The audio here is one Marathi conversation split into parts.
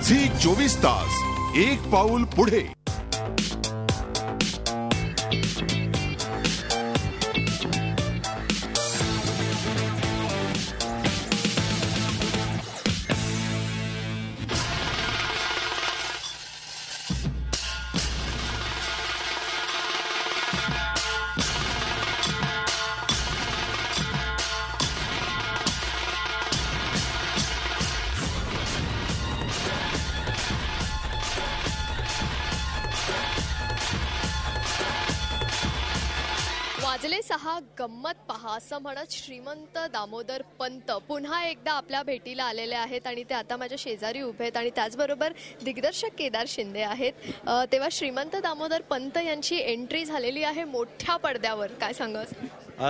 झी 24 तास एक पाऊल पुढे. वाजले 6 गंमत पहा असं म्हणत श्रीमंत दामोदर पंत पुन्हा एकदा आपल्या भेटीला आलेले आहेत आणि ते आता माझ्या शेजारी उभे आहेत आणि त्याचबरोबर दिग्दर्शक केदार शिंदे आहेत. तेव्हा श्रीमंत दामोदर पंत यांची एंट्री झालेली आहे मोठ्या पडद्यावर. काय सांगास?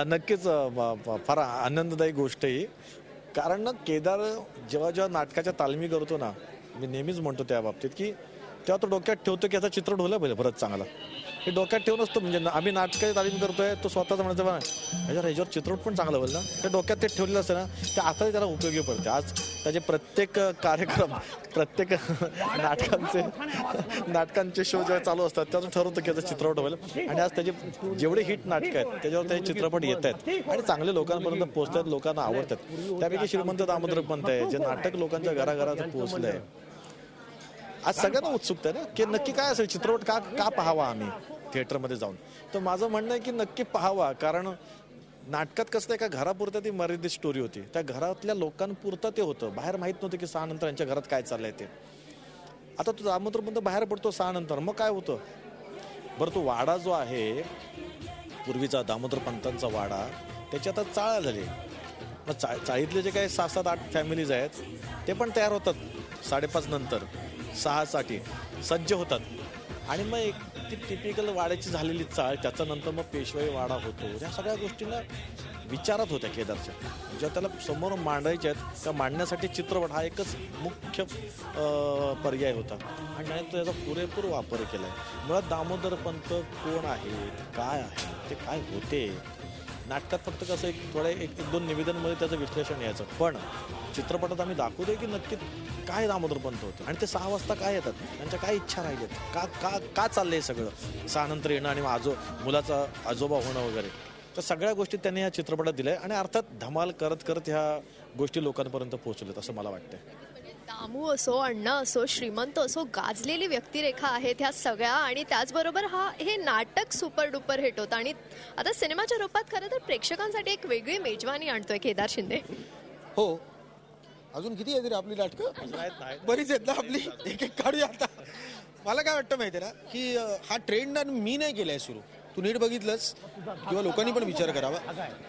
नक्कीच फार आनंददायी गोष्ट आहे, कारण ना केदार जेव्हा नाटकाच्या तालमी करतो ना, मी नेहमीच म्हणतो त्या बाबतीत की तेव्हा तो डोक्यात ठेवतो की याचा चित्रपट होला पाहिजे बरंच चांगला. हे डोक्यात ठेवून असतो, म्हणजे आम्ही नाटकाची तालीम करतोय तो स्वतःच म्हणायचं बा ह्याच्यावर चित्रपट पण चांगला होईल ना, त्या डोक्यात ते ठेवलेलं असतं ना, ते आता त्याला उपयोगी पडते. आज त्याचे प्रत्येक कार्यक्रम, प्रत्येक नाटकांचे शो जेव्हा चालू असतात त्यातून ठरवतं की याचा चित्रपट होईल. आणि आज त्याचे जेवढे हिट नाटकं आहेत त्याच्यावर ते चित्रपट येत आहेत आणि चांगले लोकांपर्यंत पोहोचतात, लोकांना आवडतात. त्यापैकी श्रीमंत दामोदर पंत आहे, जे नाटक लोकांच्या घराघरात पोहोचलं आहे. आज सगळ्यांना उत्सुकता आहे ना की नक्की काय असेल चित्रपट, का पाहावा आम्ही थिएटरमध्ये जाऊन. तर माझं म्हणणं आहे की नक्की पाहावा, कारण नाटकात कसं एका घरापुरतं ती मर्यादित स्टोरी होती, त्या घरातल्या लोकांपुरतं ते होतं. बाहेर माहीत नव्हतं की 6 नंतर यांच्या घरात काय चाललंय ते. आता तो दामोदर पंत बाहेर पडतो 6 नंतर, मग काय होतं बरं. तो वाडा जो आहे पूर्वीचा दामोदर पंतांचा वाडा, त्याची आता चाळ झाली. मग चाळीतले जे काही 7-8 फॅमिलीज आहेत ते पण तयार होतात 5:30 नंतर 6 साठी सज्ज होतात. आणि मग एक ती टिपिकल वाड्याची झालेली चाळ, त्याच्यानंतर मग पेशवाई वाडा होतो. या सगळ्या गोष्टींना विचारात होत्या केदारच्या, ज्या त्याला समोर मांडायच्या आहेत. त्या मांडण्यासाठी चित्रपट हा एकच मुख्य पर्याय होता आणि त्याने त्याचा पुरेपूर वापर केला आहे. मुळात दामोदर पंत कोण आहेत, काय आहे, ते काय होते. नाटकात फक्त कसं थोडं एक 2 निवेदनमध्ये त्याचं विश्लेषण यायचं, पण चित्रपटात आम्ही दाखवतोय की नक्की काय दामोदर पंत होतं आणि ते 6 वाजता काय येतात, त्यांच्या काय इच्छा राहिल्यात, का चाललंय सगळं 6 नंतर येणं आणि मुलाचा आजोबा होणं वगैरे. तर सगळ्या गोष्टी त्यांनी ह्या चित्रपटात दिल्या आणि अर्थात धमाल करत करत ह्या गोष्टी लोकांपर्यंत पोहोचवल्यात असं मला वाटतंय. दामू असो, अण्णा असो, श्रीमंत असो, गाजलेली व्यक्तिरेखा आहेत ह्या सगळ्या. आणि त्याचबरोबर हे नाटक सुपर डुपर हिट होतं आणि आता सिनेमाच्या रूपात खरं तर प्रेक्षकांसाठी एक वेगळी मेजवानी आणतोय केदार शिंदे. हो, अजून किती आहेत रे आपली नाटकं? बरीच आहेत ना आपली, एक काढूया आता. मला काय वाटतं माहिती आहे ना की हा ट्रेंड मी नाही केलाय सुरू. तू नीट बघितलंस किंवा लोकांनी पण विचार करावा.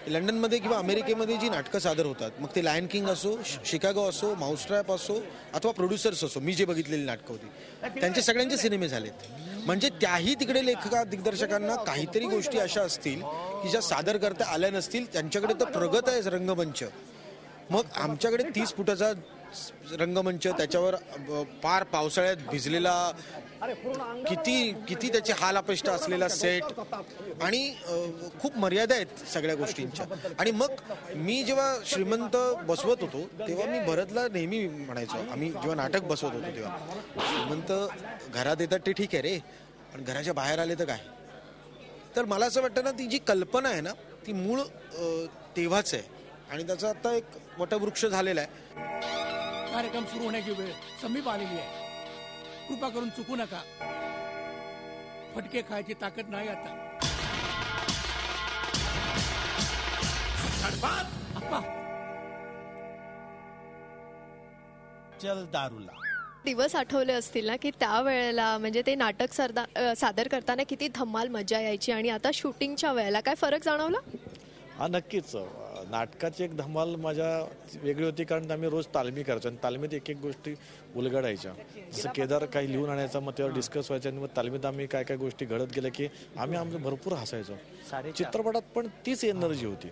लंडनमध्ये किंवा अमेरिकेमध्ये जी नाटकं सादर होतात, मग ते लायन किंग असो, शिकागो असो, माउसट्रॅप असो अथवा प्रोड्युसर्स असो, मी जे बघितलेली नाटकं होती त्यांचे सगळ्यांचे सिनेमे झालेत. म्हणजे त्याही तिकडे दिग्दर्शकांना काहीतरी गोष्टी अशा असतील की ज्या सादर करता आल्या नसतील. त्यांच्याकडे तर प्रगत आहे रंगमंच, मग आमच्याकडे 30 फुटाचा रंगमंच, त्याच्यावर पार पावसाळ्यात भिजलेला, किती त्याचे हाल अपेष्टा असलेला सेट आणि खूप मर्यादा आहेत सगळ्या गोष्टींच्या. आणि मग मी जेव्हा श्रीमंत बसवत होतो तेव्हा मी भरतला नेहमी म्हणायचो, आम्ही जेव्हा नाटक बसवत होतो तेव्हा, श्रीमंत घरात येतात ते ठीक आहे रे, पण घराच्या बाहेर आले तर काय. तर मला असं वाटतं ना, ती जी कल्पना आहे ना ती मूळ तेव्हाच आहे आणि त्याचा आता एक वटवृक्ष झालेला आहे. कार्यक्रम सुरू होण्याची वेळ समीप आलेली आहे. कृपा करून चुकू नका. फटके खायची ताकद नाही आता. अप्पा, चल दारूला. दिवस आठवले असतील ना की त्यावेळेला म्हणजे ते नाटक सादर करताना किती धमाल मजा यायची आणि आता शूटिंगच्या वेळेला काय फरक जाणवला? हा नक्कीच. नाटकाची एक धमाल मजा वेगळी होती, कारण आम्ही रोज तालमी करायचो आणि तालमीत एक गोष्टी उलगडायच्या. जसं केदार काही लिहून आणायचा, मग त्यावर डिस्कस व्हायचं आणि मग तालमीत आम्ही काय गोष्टी घडत गेल्या की आम्ही आमचं भरपूर हसायचो. चित्रपटात पण तीच एनर्जी होती.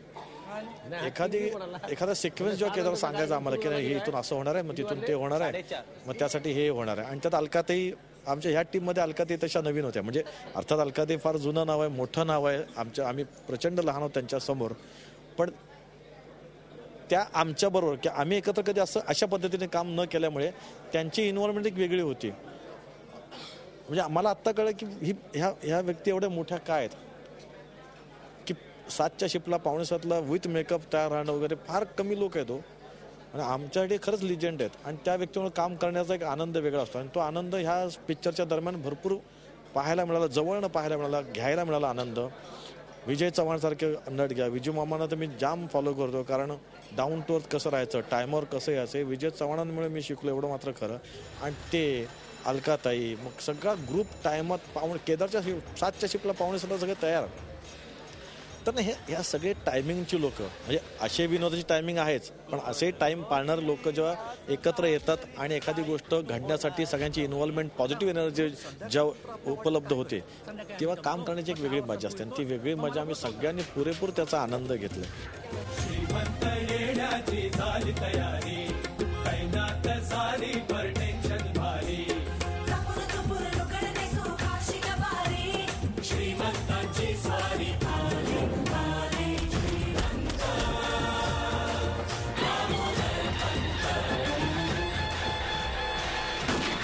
एखादा सिक्वेन्स जेव्हा केदार सांगायचं आम्हाला की हे इथून असं होणार आहे, मग तिथून ते होणार आहे, मग त्यासाठी हे होणार आहे. आणि त्यात अलकाताई, आमच्या ह्या टीममध्ये अलकाताई तशा नवीन होत्या. म्हणजे अर्थात अलकाताई फार जुनं नाव आहे, मोठं नाव आहे, आम्ही प्रचंड लहान आहोत त्यांच्या समोर, पण त्या आमच्याबरोबर की आम्ही एकत्र कधी असं अशा पद्धतीने काम न केल्यामुळे त्यांची इन्व्हॉल्वमेंट एक वेगळी होती. म्हणजे आम्हाला आत्ता कळलं की ह्या व्यक्ती एवढ्या मोठ्या काय आहेत की 7च्या शिपला 6:45ला विथ मेकअप तयार राहणं वगैरे फार कमी लोक आहेत. आणि आमच्याकडे खरंच लिजंड आहेत आणि त्या व्यक्तीमुळे काम करण्याचा एक आनंद वेगळा असतो आणि तो आनंद ह्या पिक्चरच्या दरम्यान भरपूर पाहायला मिळाला, जवळनं पाहायला मिळाला, घ्यायला मिळाला आनंद. विजय चव्हाणसारखे नट घ्या, विजू मामांना तर मी जाम फॉलो करतो कारण डाऊन टू अर्थ कसं राहायचं, टायमवर कसं यायचं विजय चव्हाणांमुळे मी शिकलो एवढं मात्र खरं. आणि ते अलकाताई मग सगळा ग्रुप टायमात केदारच्या 7च्या शिपला 6:45 सगळे तयार. तर ह्या सगळे टायमिंगची लोक म्हणजे असे विनोदाची टायमिंग आहेच पण असे टाईम पाळणारे लोक जेव्हा एकत्र येतात आणि एखादी गोष्ट घडण्यासाठी सगळ्यांची इन्व्हॉल्वमेंट पॉझिटिव्ह एनर्जी जेव्हा उपलब्ध होते तेव्हा काम करण्याची एक वेगळी मजा असते आणि ती वेगळी मजा आम्ही सगळ्यांनी पुरेपूर त्याचा आनंद घेतला.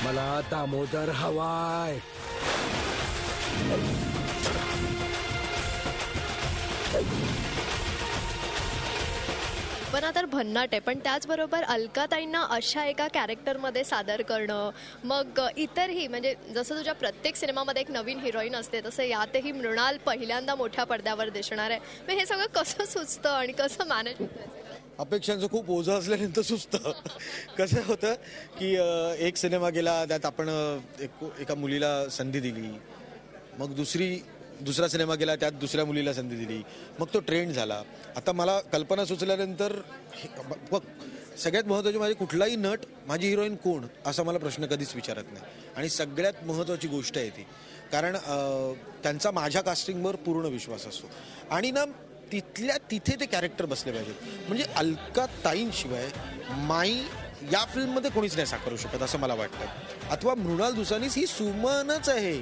मला दामोदर हवाय. पण तर भन्नाट आहे पण त्याचबरोबर अलकाताईंना अशा एका कॅरेक्टरमध्ये सादर करणं मग इतरही म्हणजे जसं तुझ्या प्रत्येक सिनेमामध्ये एक नवीन हिरोईन असते तसं यातही मृणाल पहिल्यांदा मोठ्या पडद्यावर दिसणार आहे. मग हे सगळं कसं सुचतं आणि कसं मॅनेज होतं? अपेक्षांचं खूप ओझं असल्यानंतर सुचतं. कसं होतं की एक सिनेमा गेला त्यात आपण एका मुलीला संधी दिली, मग दुसरा सिनेमा गेला त्यात दुसऱ्या मुलीला संधी दिली, मग तो ट्रेंड झाला. आता मला कल्पना सुचल्यानंतर बघ सगळ्यात महत्त्वाची माझी कुठलाही नट माझी हिरोईन कोण असा मला प्रश्न कधीच विचारत नाही. आणि सगळ्यात महत्त्वाची गोष्ट आहे ती कारण त्यांचा माझ्या कास्टिंगवर पूर्ण विश्वास असतो आणि ना तिथल्या तिथे ते कॅरेक्टर बसले पाहिजेत. म्हणजे अलकाताईंशिवाय माई या फिल्ममध्ये कोणीच नाही साकारू शकत असं मला वाटतं. अथवा मृणाल दुसानीस ही सुमनच आहे,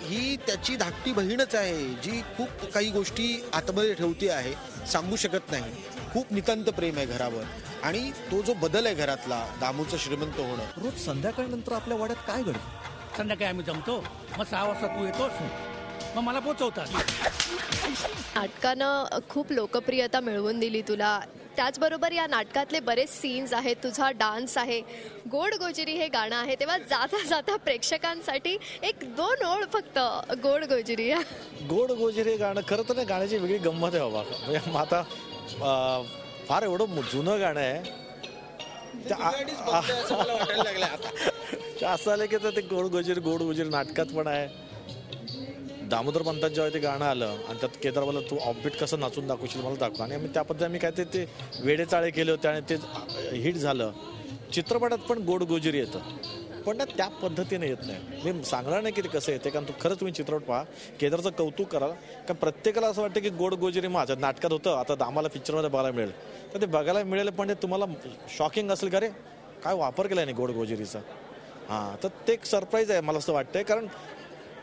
ही त्याची धाकटी बहीणच आहे जी खूप काही गोष्टी आतमध्ये ठेवते आहे, सांगू शकत नाही. खूप नितांत प्रेम आहे घरावर आणि तो जो बदल आहे घरातला दामूचं श्रीमंत होणं. रोज संध्याकाळनंतर आपल्या वाड्यात काय घडतं? संध्याकाळी आम्ही जमतो, मग 6 वाजता तू येतोस, मग मला पोचवतात. नाटकानं खूप लोकप्रियता मिळवून दिली तुला. त्याचबरोबर या नाटकातले बरेच सीन्स आहेत, तुझा डान्स आहे, गोड गोजिरी हे गाणं आहे. तेव्हा जाता जाता प्रेक्षकांसाठी 1-2 ओळ फक्त गोड गोजिरी. गोड गोजिरी गाणं खरं तर गाण्याची वेगळी गंमत आहे बाबा. म्हणजे आता फार एवढं जुनं गाणं आहे असं आलं की ते गोड गोजिरी नाटकात पण आहे. दामोदर पंतात जेव्हा ते गाणं आलं आणि त्यात केदार बोलला तू ऑफबीट कसं नाचून दाखवशील मला दाखव आणि आम्ही त्या पद्धतीने आम्ही काय ते वेडेचाळे केले होते आणि ते हिट झालं. चित्रपटात पण गोड गोजिरी येतं पण ना त्या पद्धतीने येत नाही. मी सांगणार नाही की ते कसं येते कारण खरंच तुम्ही चित्रपट पहा, केदारचं कौतुक कराल कारण प्रत्येकाला असं वाटतं की गोड गोजिरी माझ्या नाटकात होतं आता आम्हाला पिक्चरमध्ये बघायला मिळेल तर ते बघायला मिळेल पण ते तुम्हाला शॉकिंग असेल का रे काय वापर केला नाही गोड गोजिरीचा. हां तर ते एक सरप्राईज आहे मला असं वाटतंय कारण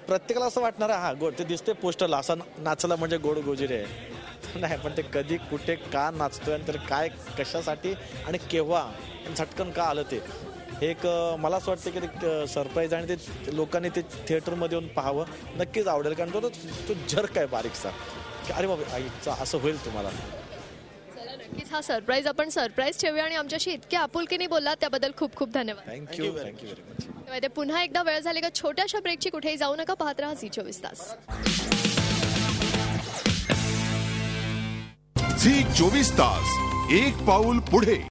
प्रत्येकाला असं वाटणार आहे हा गोड ते दिसते पोस्टरला असा नाचला म्हणजे गोड गोजिरी आहे नाही पण ते कधी कुठे का नाचतोय आणि तर काय कशासाठी आणि केव्हा झटकन का आलं ते हे एक मला असं वाटतं की ते सरप्राईज आणि ते लोकांनी ते थिएटरमध्ये येऊन पाहावं नक्कीच आवडेल कारण तो जर्क आहे बारीकसा की अरे बाबा आईचा असं होईल तुम्हाला. नक्कीच हा सरप्राईज आपण सरप्राईज ठेवूया आणि आमच्याशी इतक्या आपुलकीने बोललात त्याबद्दल खूप खूप धन्यवाद. Thank you very much. ते पुन्हा एकदा वेळ झाली का छोट्याशा ब्रेकची कुठेही जाऊ नका, पाहत राहा झी24 तास. झी 24 तास एक पाऊल पुढे.